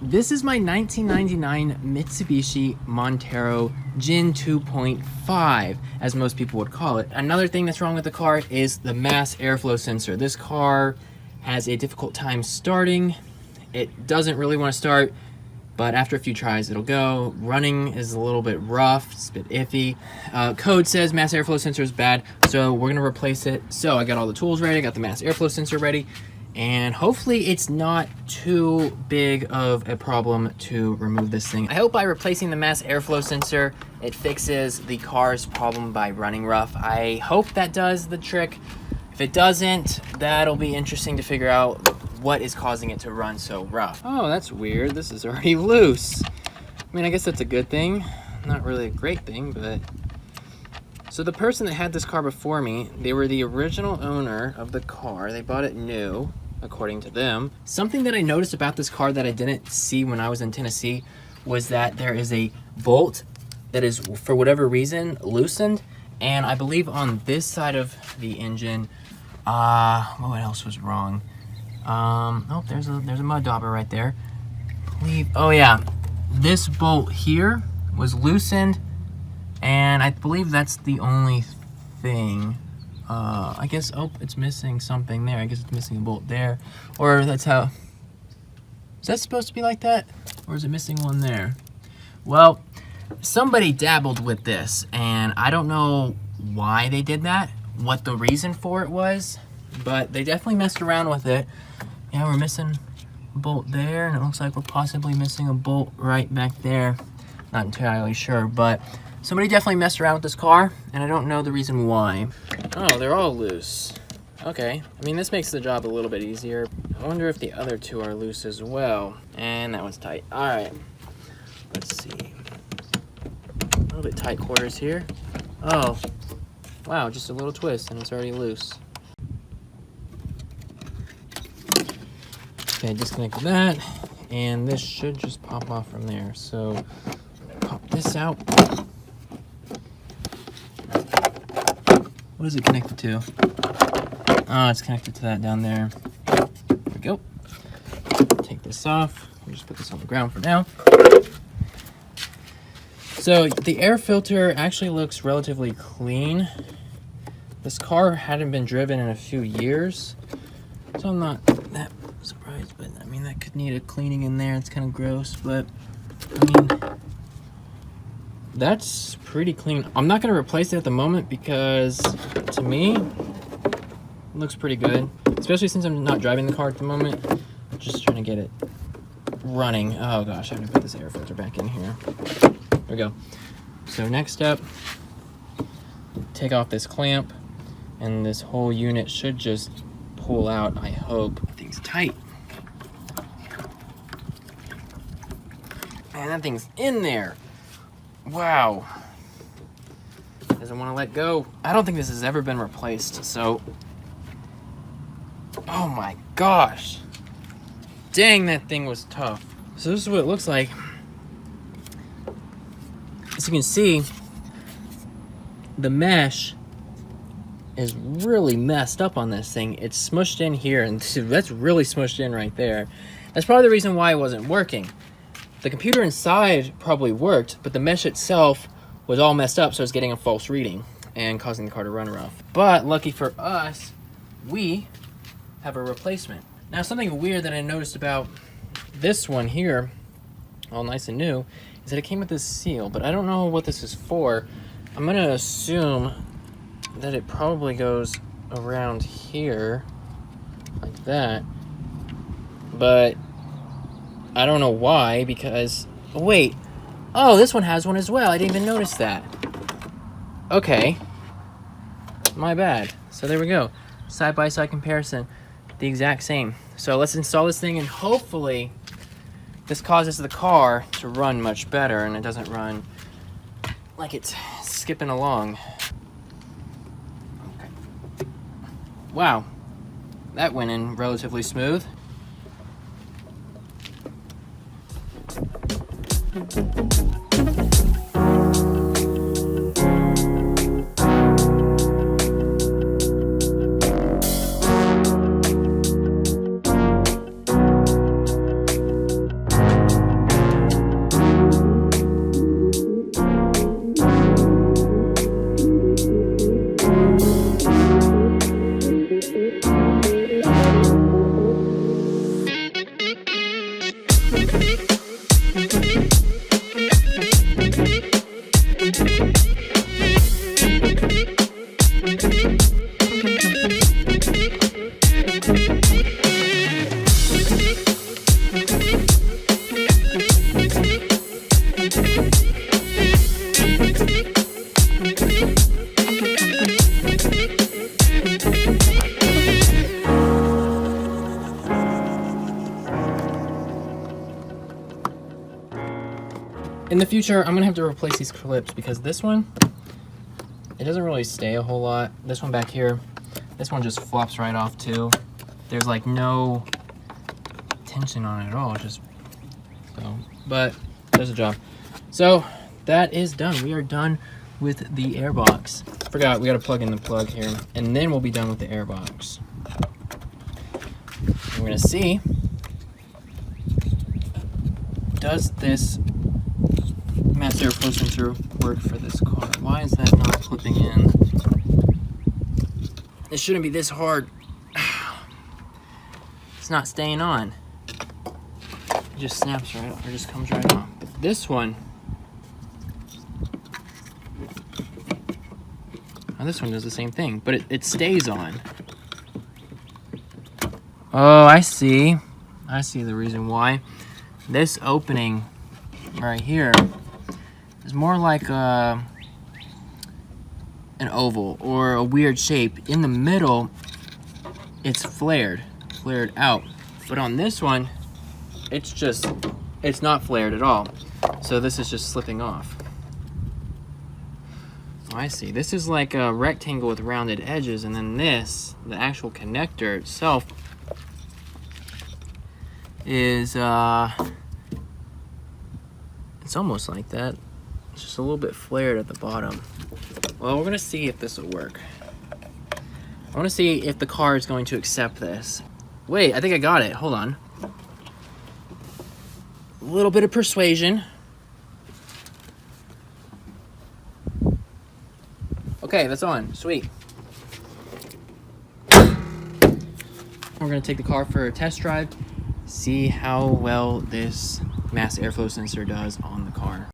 This is my 1999 Mitsubishi Montero Gen 2.5, as most people would call it. Another thing that's wrong with the car is the mass airflow sensor. This car has a difficult time starting. It doesn't really want to start, but after a few tries, it'll go. Running is a little bit rough, it's a bit iffy. Code says mass airflow sensor is bad, so we're gonna replace it. So I got all the tools ready, I got the mass airflow sensor ready, and hopefully it's not too big of a problem to remove this thing. I hope by replacing the mass airflow sensor, it fixes the car's problem by running rough. I hope that does the trick. If it doesn't, that'll be interesting to figure out what is causing it to run so rough. Oh, that's weird. This is already loose. I mean, I guess that's a good thing. Not really a great thing, but... So the person that had this car before me, they were the original owner of the car. They bought it new, according to them. Something that I noticed about this car that I didn't see when I was in Tennessee was that there is a bolt that is, for whatever reason, loosened. And I believe on this side of the engine, what else was wrong? Oh, there's a mud dauber right there. Oh yeah, this bolt here was loosened, and I believe that's the only thing. I guess, oh, it's missing something there. I guess it's missing a bolt there, or that's how. Is that supposed to be like that, or is it missing one there? Well, somebody dabbled with this, and I don't know why they did that, what the reason for it was, but they definitely messed around with it. Yeah, we're missing a bolt there, and it looks like we're possibly missing a bolt right back there. Not entirely sure, but somebody definitely messed around with this car, and I don't know the reason why. Oh, they're all loose. Okay, I mean, this makes the job a little bit easier. I wonder if the other two are loose as well. And that one's tight. All right, let's see. A little bit tight quarters here. Oh, wow, just a little twist, and it's already loose. Okay, disconnected that, and this should just pop off from there. So, pop this out. What is it connected to? Oh, it's connected to that down there. There we go. Take this off. We'll just put this on the ground for now. So, the air filter actually looks relatively clean. This car hadn't been driven in a few years, so I'm not that surprised, but I mean, that could need a cleaning in there. It's kind of gross, but I mean, that's pretty clean. I'm not going to replace it at the moment because to me, it looks pretty good, especially since I'm not driving the car at the moment. I'm just trying to get it running. Oh gosh, I have to put this air filter back in here. There we go. So next up, take off this clamp, and this whole unit should just pull out, I hope. Thing's tight. And that thing's in there. Wow. Doesn't want to let go. I don't think this has ever been replaced, so. Oh my gosh. Dang, that thing was tough. So this is what it looks like. As you can see, the mesh is really messed up on this thing. It's smushed in here, and that's really smushed in right there. That's probably the reason why it wasn't working. The computer inside probably worked, but the mesh itself was all messed up, so it's getting a false reading and causing the car to run rough. But lucky for us, we have a replacement. Now, something weird that I noticed about this one here, all nice and new, is that it came with this seal, but I don't know what this is for. I'm gonna assume that it probably goes around here like that, but I don't know why, because wait, oh, this one has one as well. I didn't even notice that. Okay, my bad. So there we go, side-by-side comparison, the exact same. So let's install this thing, and hopefully this causes the car to run much better and it doesn't run like it's skipping along. Wow, that went in relatively smooth. In the future, I'm gonna have to replace these clips because this one, it doesn't really stay a whole lot. This one back here, this one just flops right off too. There's like no tension on it at all, just so, but there's a job. So that is done. We are done with the airbox. Forgot, we gotta plug in the plug here, and then we'll be done with the airbox. We're gonna see, does this mass airflow sensor work for this car? Why is that not clipping in? It shouldn't be this hard. It's not staying on. It just snaps right off, or just comes right off. But this one, oh, this one does the same thing, but it stays on. Oh, I see. I see the reason why. This opening right here is more like an oval or a weird shape. In the middle, it's flared out. But on this one, it's not flared at all. So this is just slipping off. Oh, I see. This is like a rectangle with rounded edges, and then this, the actual connector itself, is it's almost like that. It's just a little bit flared at the bottom. Well, we're gonna see if this will work. I wanna see if the car is going to accept this. Wait, I think I got it. Hold on. A little bit of persuasion. Okay, that's on. Sweet. We're gonna take the car for a test drive, see how well this mass airflow sensor does on the car.